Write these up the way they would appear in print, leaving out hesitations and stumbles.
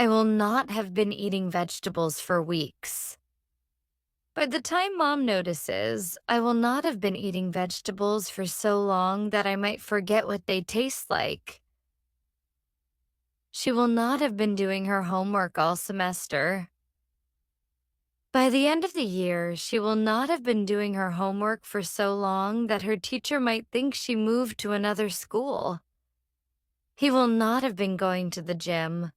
I will not have been eating vegetables for weeks. By the time mom notices, I will not have been eating vegetables for so long that I might forget what they taste like. She will not have been doing her homework all semester. By the end of the year, she will not have been doing her homework for so long that her teacher might think she moved to another school. He will not have been going to the gym.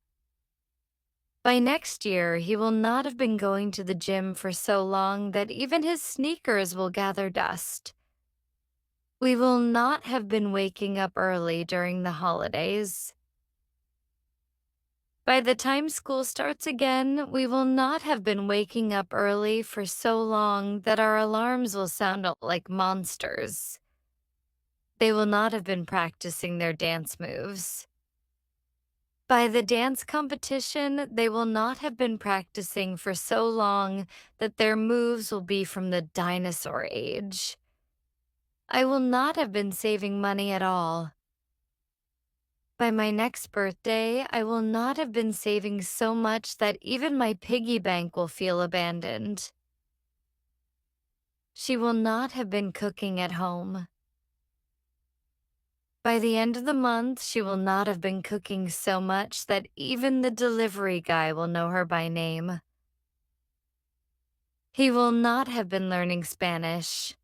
By next year, he will not have been going to the gym for so long that even his sneakers will gather dust. We will not have been waking up early during the holidays. By the time school starts again, we will not have been waking up early for so long that our alarms will sound like monsters. They will not have been practicing their dance moves. By the dance competition, they will not have been practicing for so long that their moves will be from the dinosaur age. I will not have been saving money at all. By my next birthday, I will not have been saving so much that even my piggy bank will feel abandoned. She will not have been cooking at home. By the end of the month, she will not have been cooking so much that even the delivery guy will know her by name. He will not have been learning Spanish.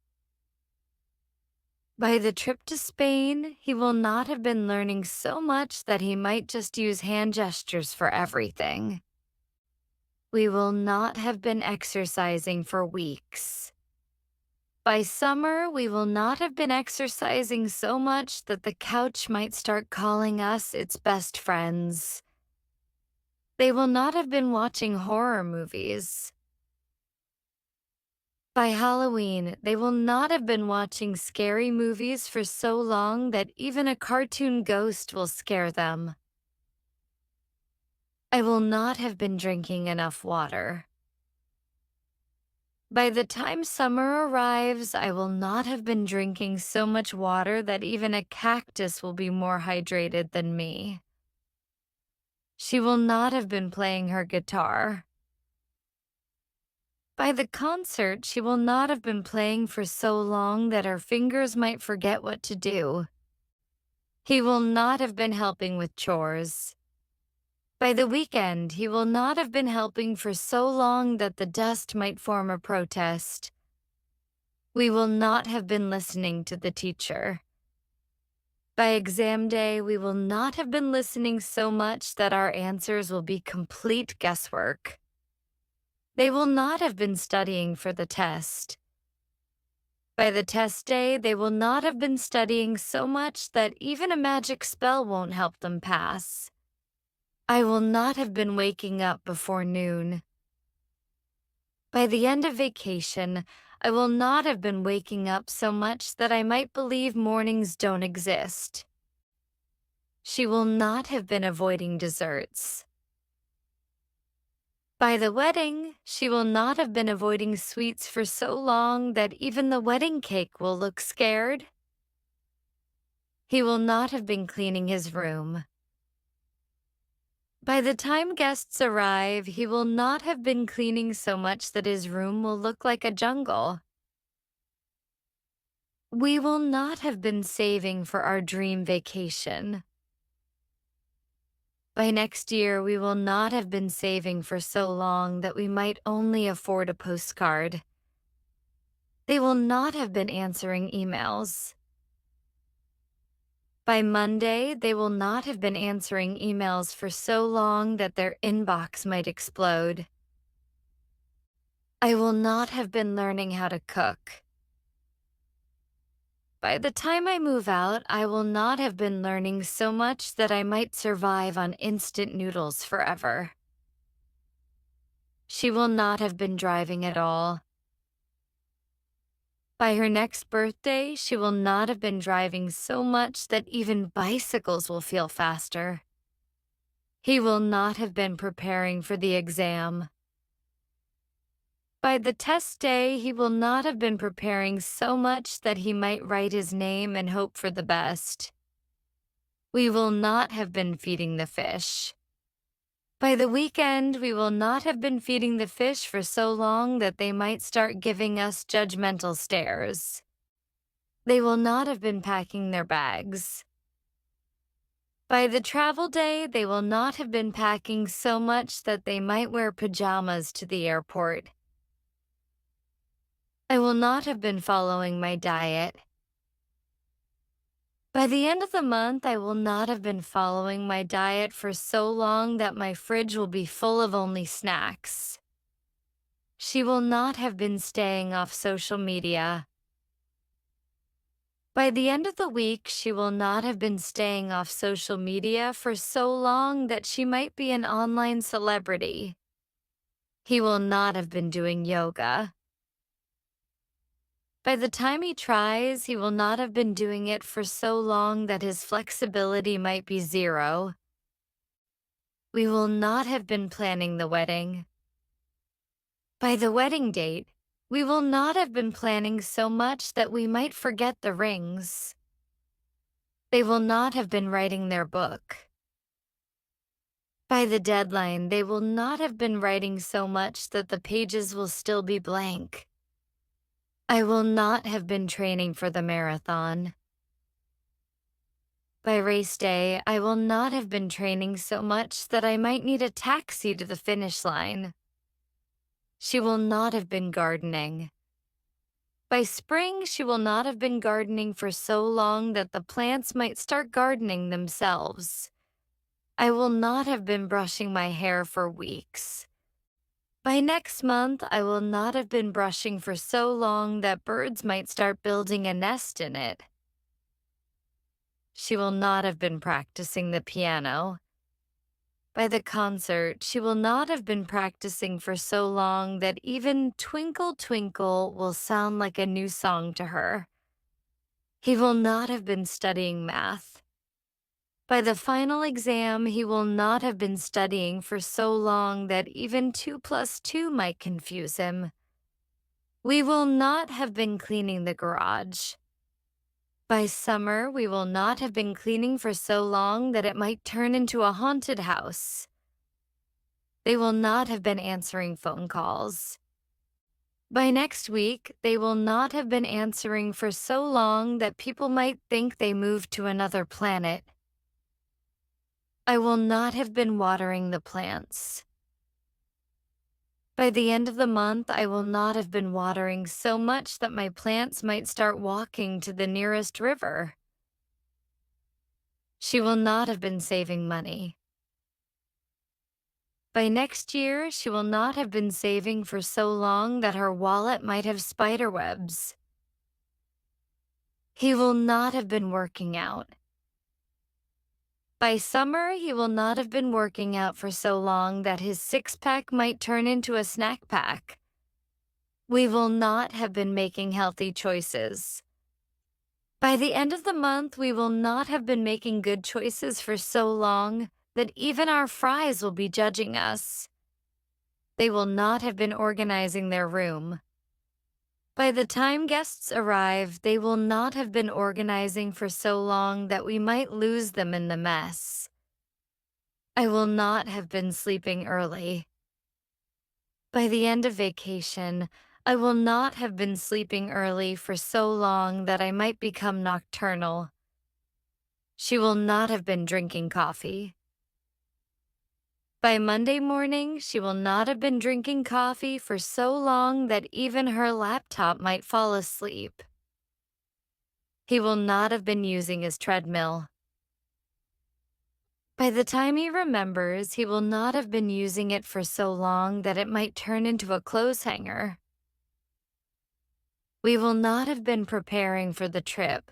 By the trip to Spain, he will not have been learning so much that he might just use hand gestures for everything. We will not have been exercising for weeks. By summer, we will not have been exercising so much that the couch might start calling us its best friends. They will not have been watching horror movies. By Halloween, they will not have been watching scary movies for so long that even a cartoon ghost will scare them. I will not have been drinking enough water. By the time summer arrives, I will not have been drinking so much water that even a cactus will be more hydrated than me. She will not have been playing her guitar. By the concert, she will not have been playing for so long that her fingers might forget what to do. He will not have been helping with chores. By the weekend, he will not have been helping for so long that the dust might form a protest. We will not have been listening to the teacher. By exam day, we will not have been listening so much that our answers will be complete guesswork. They will not have been studying for the test. By the test day, they will not have been studying so much that even a magic spell won't help them pass. I will not have been waking up before noon. By the end of vacation, I will not have been waking up so much that I might believe mornings don't exist. She will not have been avoiding desserts. By the wedding, she will not have been avoiding sweets for so long that even the wedding cake will look scared. He will not have been cleaning his room. By the time guests arrive, he will not have been cleaning so much that his room will look like a jungle. We will not have been saving for our dream vacation. By next year, we will not have been saving for so long that we might only afford a postcard. They will not have been answering emails. By Monday, they will not have been answering emails for so long that their inbox might explode. I will not have been learning how to cook. By the time I move out, I will not have been learning so much that I might survive on instant noodles forever. She will not have been driving at all. By her next birthday, she will not have been driving so much that even bicycles will feel faster. He will not have been preparing for the exam. By the test day, he will not have been preparing so much that he might write his name and hope for the best. We will not have been feeding the fish. By the weekend, we will not have been feeding the fish for so long that they might start giving us judgmental stares. They will not have been packing their bags. By the travel day, they will not have been packing so much that they might wear pajamas to the airport. I will not have been following my diet. By the end of the month, I will not have been following my diet for so long that my fridge will be full of only snacks. She will not have been staying off social media. By the end of the week, she will not have been staying off social media for so long that she might be an online celebrity. He will not have been doing yoga. By the time he tries, he will not have been doing it for so long that his flexibility might be zero. We will not have been planning the wedding. By the wedding date, we will not have been planning so much that we might forget the rings. They will not have been writing their book. By the deadline, they will not have been writing so much that the pages will still be blank. I will not have been training for the marathon. By race day, I will not have been training so much that I might need a taxi to the finish line. She will not have been gardening. By spring, she will not have been gardening for so long that the plants might start gardening themselves. I will not have been brushing my hair for weeks. By next month, I will not have been brushing for so long that birds might start building a nest in it. She will not have been practicing the piano. By the concert, she will not have been practicing for so long that even Twinkle Twinkle will sound like a new song to her. He will not have been studying math. By the final exam, he will not have been studying for so long that even 2 plus 2 might confuse him. We will not have been cleaning the garage. By summer, we will not have been cleaning for so long that it might turn into a haunted house. They will not have been answering phone calls. By next week, they will not have been answering for so long that people might think they moved to another planet. I will not have been watering the plants. By the end of the month, I will not have been watering so much that my plants might start walking to the nearest river. She will not have been saving money. By next year, she will not have been saving for so long that her wallet might have spider webs. He will not have been working out. By summer, he will not have been working out for so long that his six-pack might turn into a snack pack. We will not have been making healthy choices. By the end of the month, we will not have been making good choices for so long that even our fries will be judging us. They will not have been organizing their room. By the time guests arrive, they will not have been organizing for so long that we might lose them in the mess. I will not have been sleeping early. By the end of vacation, I will not have been sleeping early for so long that I might become nocturnal. She will not have been drinking coffee. By Monday morning, she will not have been drinking coffee for so long that even her laptop might fall asleep. He will not have been using his treadmill. By the time he remembers, he will not have been using it for so long that it might turn into a clothes hanger. We will not have been preparing for the trip.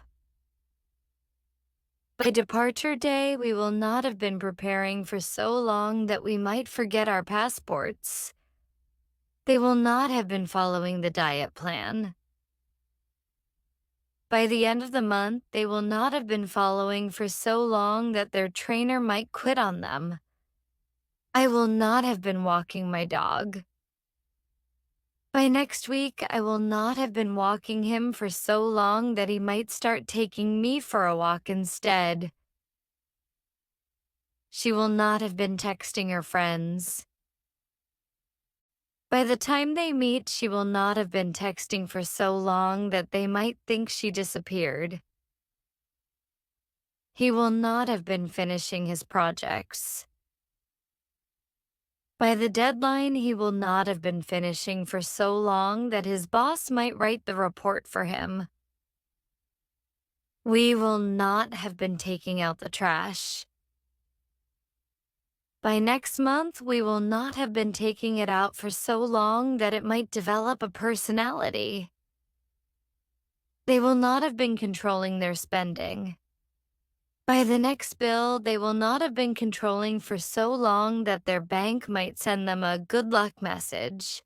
By departure day, we will not have been preparing for so long that we might forget our passports. They will not have been following the diet plan. By the end of the month, they will not have been following for so long that their trainer might quit on them. I will not have been walking my dog. By next week, I will not have been walking him for so long that he might start taking me for a walk instead. She will not have been texting her friends. By the time they meet, she will not have been texting for so long that they might think she disappeared. He will not have been finishing his projects. By the deadline, he will not have been finishing for so long that his boss might write the report for him. We will not have been taking out the trash. By next month, we will not have been taking it out for so long that it might develop a personality. They will not have been controlling their spending. By the next bill, they will not have been controlling for so long that their bank might send them a good luck message.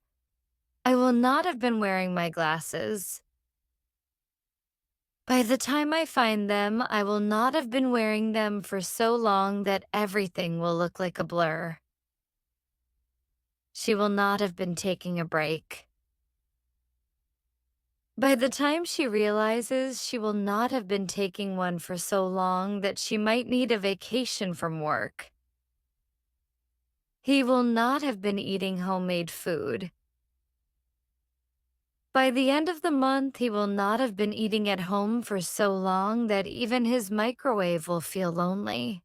I will not have been wearing my glasses. By the time I find them, I will not have been wearing them for so long that everything will look like a blur. She will not have been taking a break. By the time she realizes, she will not have been taking one for so long that she might need a vacation from work. He will not have been eating homemade food. By the end of the month, he will not have been eating at home for so long that even his microwave will feel lonely.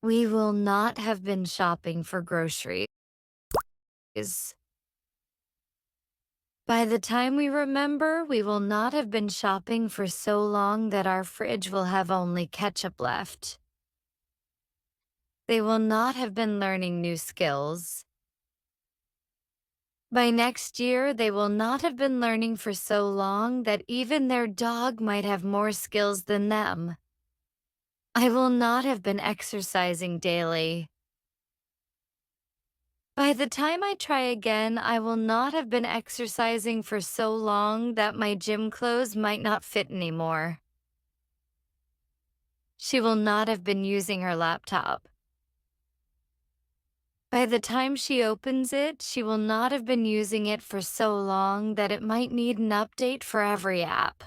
We will not have been shopping for groceries. By the time we remember, we will not have been shopping for so long that our fridge will have only ketchup left. They will not have been learning new skills. By next year, they will not have been learning for so long that even their dog might have more skills than them. I will not have been exercising daily. By the time I try again, I will not have been exercising for so long that my gym clothes might not fit anymore. She will not have been using her laptop. By the time she opens it, she will not have been using it for so long that it might need an update for every app.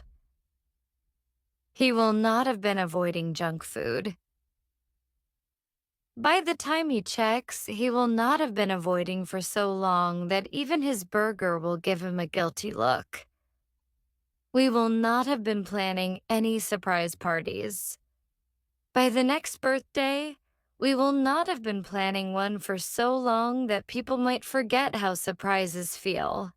He will not have been avoiding junk food. By the time he checks, he will not have been avoiding for so long that even his burger will give him a guilty look. We will not have been planning any surprise parties. By the next birthday, we will not have been planning one for so long that people might forget how surprises feel.